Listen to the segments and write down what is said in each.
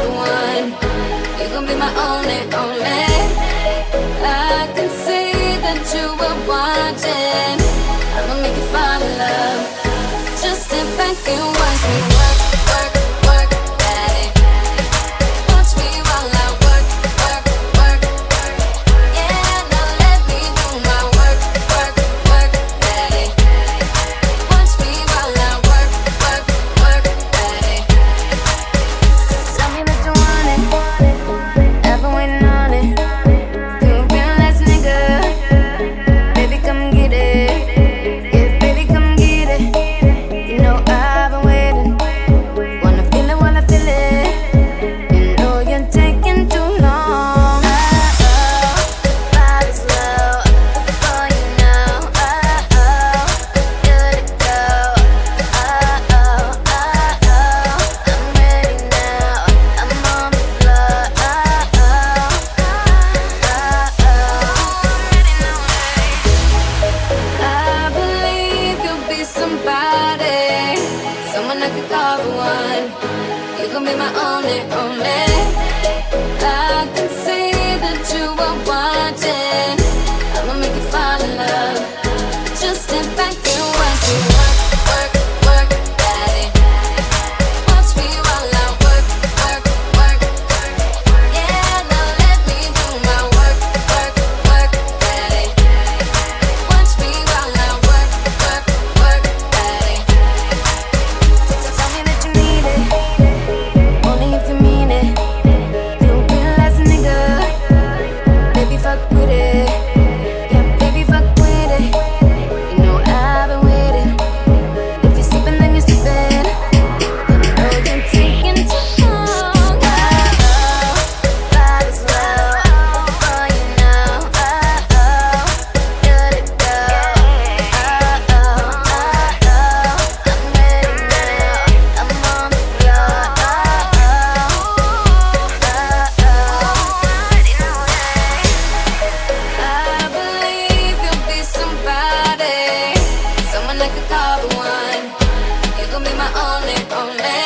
the one. You gon' be my only, only. I can see that you were watching. I'ma make you fall in love. Just sit back and watch me work, work, work, daddy. Watch me while I work, work, work. Yeah, now let me do my work, work, work, daddy. Watch me while I work, work, work, daddy. Tell me that you want it. I've been waiting on it. You a real ass nigga. Baby, come get it. Yeah, baby, come get it. You know I've been waiting. Wanna feel it while I feel it. You know you're taking too long. Body's low before you know. Good to go. I'm ready now. I'm on the floor. I believe you'll be somebody, someone I could call the one. You gon' be my only, only. I can see that you are watching. I'ma make you fall in love. Just sit back and watch me work, work, work, daddy. Watch me while I work, work, work. Yeah, now let me do my work, work, work, daddy. Watch me while I work, work, work, daddy. Tell me that you need it, only if you mean it. You a real ass nigga, baby, fuck with it. Yeah, baby, fuck with it. You know I've been waiting. If you're sleeping, then you're sleeping. You know you're taking too long. Body's low before you know. Good to go. I'm ready now. I'm on the floor. I believe you'll be somebody, someone I could call the one. You gon' be my only, only.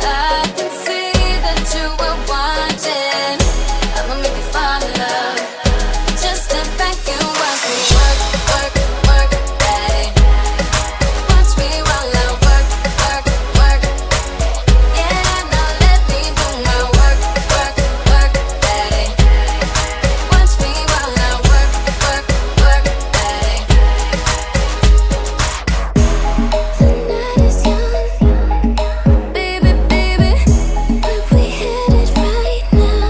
I can see that you were watching. I'ma make you fall in love. Just sit back and watch me work, work, work, daddy. Watch me while I work, work, work. Yeah, now let me do my work, work, work, daddy. Watch me while I work, work, work, daddy. The night is young, baby, baby. Where we headed right now?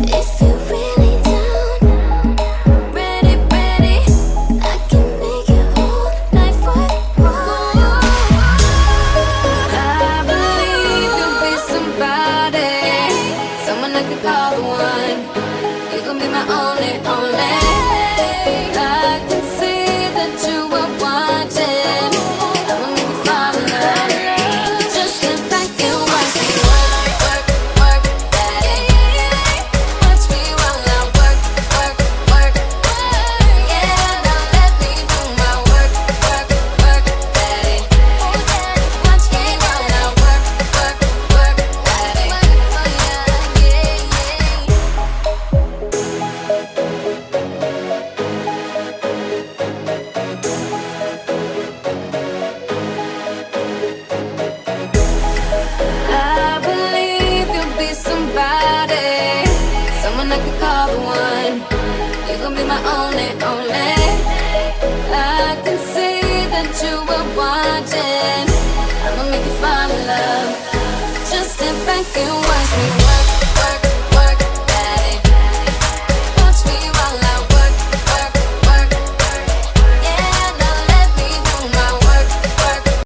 If you're really down, ready, ready, I can make your whole life worthwhile. I believe you'll be somebody, someone I could call the one. You gon' be my only, only. I can see that you were watching. I'ma make you fall in love. Just sit back and watch me work, work, work, daddy. Watch me while I work, work, work. Yeah, now let me do my work, work, work, daddy. Watch me while I work, work, work, daddy. I believe you'll be somebody, someone I could call the one. You gon' be my only, only. I can see that you were watching. I'ma make you fall in love. Just sit back and